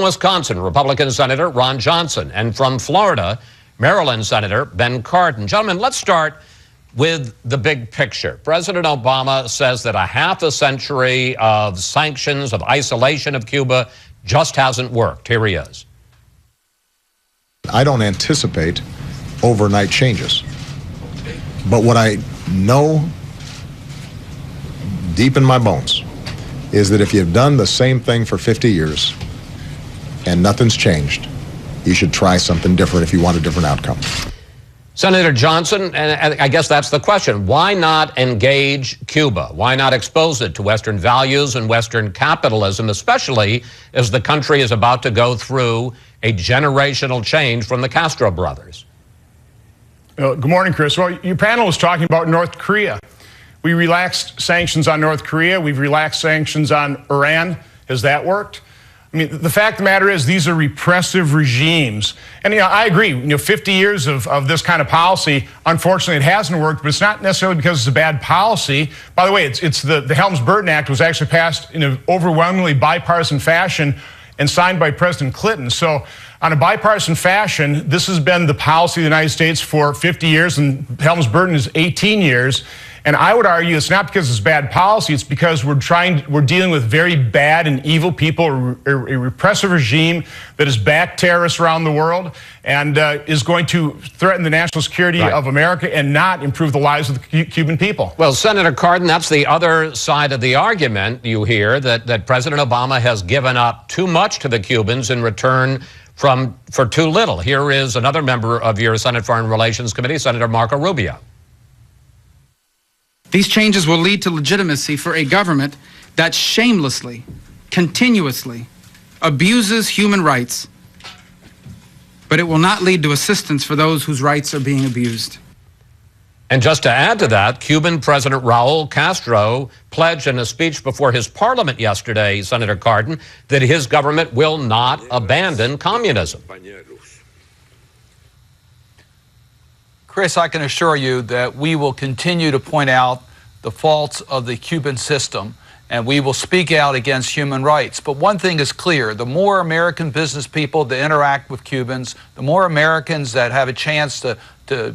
Wisconsin, Republican Senator Ron Johnson, and from Florida, Maryland Senator Ben Cardin. Gentlemen, let's start with the big picture. President Obama says that a half a century of sanctions, of isolation of Cuba, just hasn't worked. Here he is. I don't anticipate overnight changes. But what I know deep in my bones is that if you've done the same thing for 50 years and nothing's changed, you should try something different if you want a different outcome. Senator Johnson, and I guess that's the question. Why not engage Cuba? Why not expose it to Western values and Western capitalism, especially as the country is about to go through a generational change from the Castro brothers? Good morning, Chris. Well, your panel was talking about North Korea. We relaxed sanctions on North Korea. We've relaxed sanctions on Iran. Has that worked? I mean, the fact of the matter is these are repressive regimes. And, I agree, 50 years of this kind of policy, unfortunately, it hasn't worked, but it's not necessarily because it's a bad policy. By the way, it's the Helms-Burton Act was actually passed in an overwhelmingly bipartisan fashion and signed by President Clinton. So on a bipartisan fashion, this has been the policy of the United States for 50 years, and Helms-Burton is 18 years. And I would argue it's not because it's bad policy, it's because we're dealing with very bad and evil people, a repressive regime that has backed terrorists around the world and is going to threaten the national security of America and not improve the lives of the Cuban people. Well, Senator Cardin, that's the other side of the argument you hear, that President Obama has given up too much to the Cubans in return for too little. Here is another member of your Senate Foreign Relations Committee, Senator Marco Rubio. These changes will lead to legitimacy for a government that shamelessly, continuously abuses human rights, but it will not lead to assistance for those whose rights are being abused. And just to add to that, Cuban President Raul Castro pledged in a speech before his parliament yesterday, Senator Cardin, that his government will not abandon communism. Chris, I can assure you that we will continue to point out the faults of the Cuban system, and we will speak out against human rights. But one thing is clear: the more American business people that interact with Cubans, the more Americans that have a chance to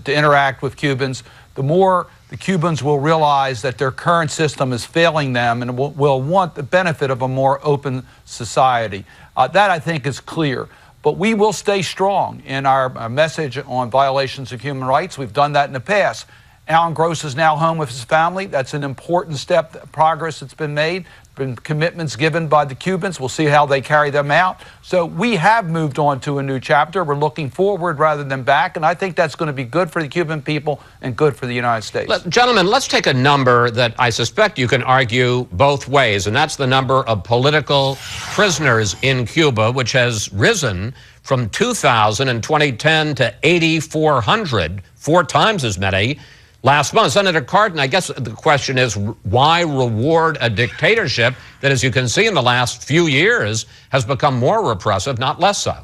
interact with Cubans, the more the Cubans will realize that their current system is failing them and will want the benefit of a more open society. That, I think, is clear. But we will stay strong in our message on violations of human rights. We've done that in the past. Alan Gross is now home with his family. That's an important step, progress that's been made, been commitments given by the Cubans. We'll see how they carry them out. So we have moved on to a new chapter. We're looking forward rather than back, and I think that's going to be good for the Cuban people and good for the United States. Gentlemen, let's take a number that I suspect you can argue both ways, and that's the number of political prisoners in Cuba, which has risen from 2,000 in 2010 to 8,400, 4 times as many last month. Senator Cardin, I guess the question is, why reward a dictatorship that, as you can see in the last few years, has become more repressive, not less so?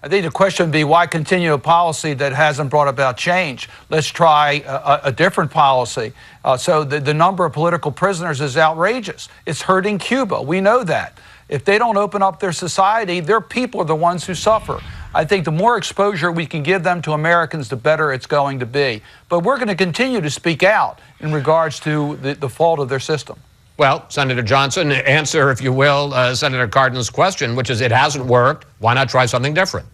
I think the question would be, why continue a policy that hasn't brought about change? Let's try a different policy. So the number of political prisoners is outrageous. It's hurting Cuba. We know that. If they don't open up their society, their people are the ones who suffer. I think the more exposure we can give them to Americans, the better it's going to be. But we're going to continue to speak out in regards to the fault of their system. Well, Senator Johnson, answer, if you will, Senator Cardin's question, which is, it hasn't worked. Why not try something different?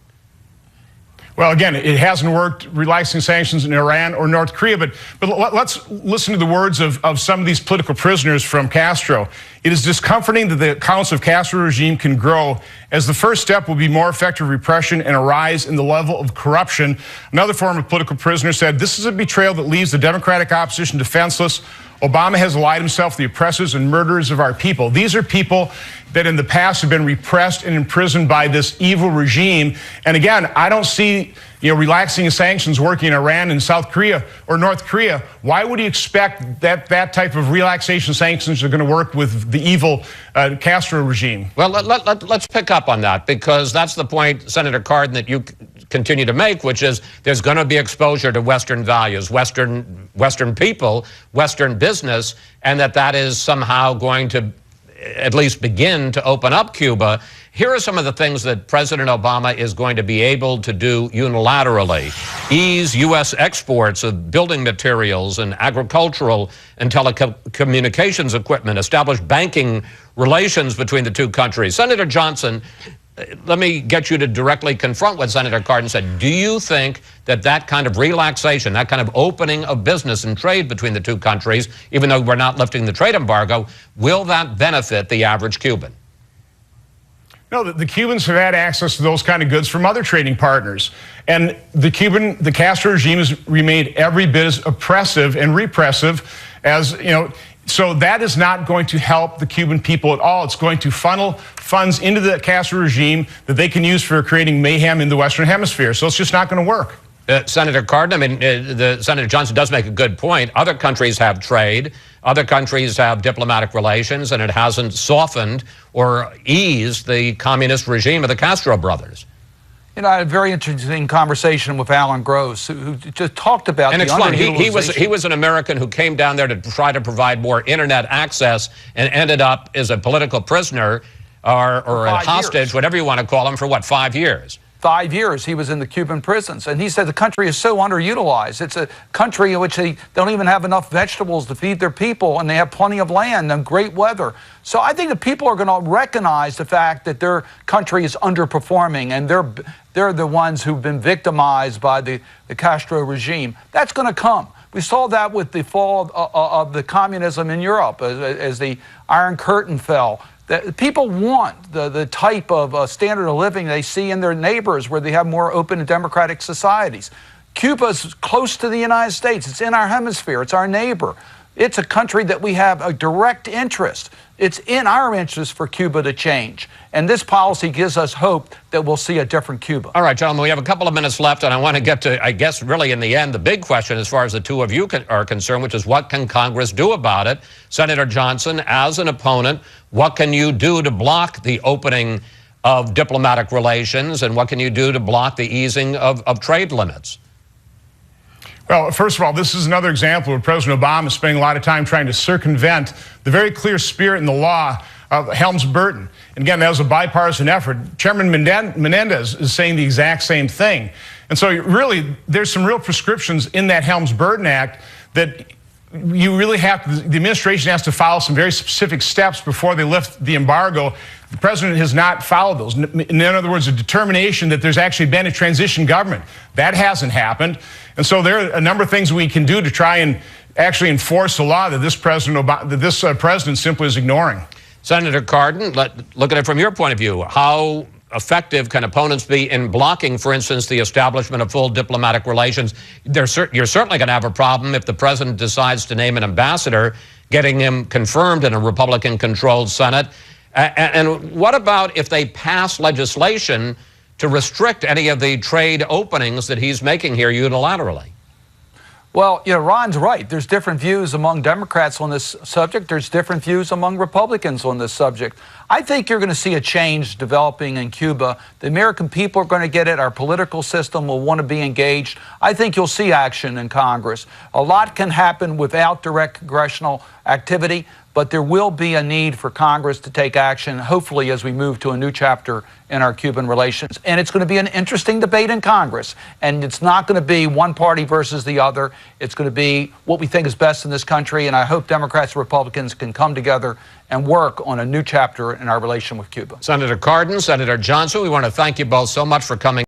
Well, again, it hasn't worked relaxing sanctions in Iran or North Korea, but let's listen to the words of some of these political prisoners from Castro. It is discomforting that the accounts of Castro regime can grow, as the first step will be more effective repression and a rise in the level of corruption. Another former political prisoner said, "This is a betrayal that leaves the Democratic opposition defenseless. Obama has allied himself to the oppressors and murderers of our people." These are people that in the past have been repressed and imprisoned by this evil regime. And again, I don't see relaxing sanctions working in Iran and South Korea or North Korea. Why would you expect that type of relaxation sanctions are going to work with the evil Castro regime? Well, let's pick up on that, because that's the point, Senator Cardin, that you continue to make, which is there's going to be exposure to Western values, Western people, Western business, and that is somehow going to at least begin to open up Cuba. Here are some of the things that President Obama is going to be able to do unilaterally. Ease U.S. exports of building materials and agricultural and telecommunications equipment, establish banking relations between the two countries. Senator Johnson, let me get you to directly confront what Senator Cardin said. Do you think that that kind of relaxation, that kind of opening of business and trade between the two countries, even though we're not lifting the trade embargo, will that benefit the average Cuban? No, the Cubans have had access to those kind of goods from other trading partners. And the Castro regime has remained every bit as oppressive and repressive as, so that is not going to help the Cuban people at all. It's going to funnel funds into the Castro regime that they can use for creating mayhem in the Western Hemisphere. So it's just not going to work. Senator Cardin, Senator Johnson does make a good point. Other countries have trade. Other countries have diplomatic relations, and it hasn't softened or eased the communist regime of the Castro brothers. I had a very interesting conversation with Alan Gross, who just talked about the underutilization. He was an American who came down there to try to provide more internet access and ended up as a political prisoner or a hostage, whatever you want to call him, for what, 5 years? 5 years he was in the Cuban prisons, and he said the country is so underutilized. It's a country in which they don't even have enough vegetables to feed their people, and they have plenty of land and great weather. So I think the people are going to recognize the fact that their country is underperforming, and they're the ones who've been victimized by the Castro regime. That's going to come. We saw that with the fall of the communism in Europe as the Iron Curtain fell. That people want the type of standard of living they see in their neighbors, where they have more open and democratic societies. Cuba's close to the United States. It's in our hemisphere. It's our neighbor. It's a country that we have a direct interest. It's in our interest for Cuba to change. And this policy gives us hope that we'll see a different Cuba. All right, gentlemen, we have a couple of minutes left, and I want to get to, I guess, really in the end, the big question as far as the two of you are concerned, which is what can Congress do about it? Senator Johnson, as an opponent, what can you do to block the opening of diplomatic relations, and what can you do to block the easing of trade limits? Well, first of all, this is another example of President Obama spending a lot of time trying to circumvent the very clear spirit in the law of Helms-Burton. And again, that was a bipartisan effort. Chairman Menendez is saying the exact same thing. And so really, there's some real prescriptions in that Helms-Burton Act that you really have to, the administration has to follow some very specific steps before they lift the embargo. The president has not followed those. In other words, a determination that there's actually been a transition government. That hasn't happened. And so there are a number of things we can do to try and actually enforce the law that this president simply is ignoring. Senator Cardin, look at it from your point of view. How effective can opponents be in blocking, for instance, the establishment of full diplomatic relations? You're certainly going to have a problem if the president decides to name an ambassador, getting him confirmed in a Republican-controlled Senate. And what about if they pass legislation to restrict any of the trade openings that he's making here unilaterally? Well, Ron's right. There's different views among Democrats on this subject. There's different views among Republicans on this subject. I think you're going to see a change developing in Cuba. The American people are going to get it. Our political system will want to be engaged. I think you'll see action in Congress. A lot can happen without direct congressional activity, but there will be a need for Congress to take action, hopefully, as we move to a new chapter in our Cuban relations. And it's going to be an interesting debate in Congress. And it's not going to be one party versus the other. It's going to be what we think is best in this country. And I hope Democrats and Republicans can come together and work on a new chapter in our relation with Cuba. Senator Cardin, Senator Johnson, we want to thank you both so much for coming.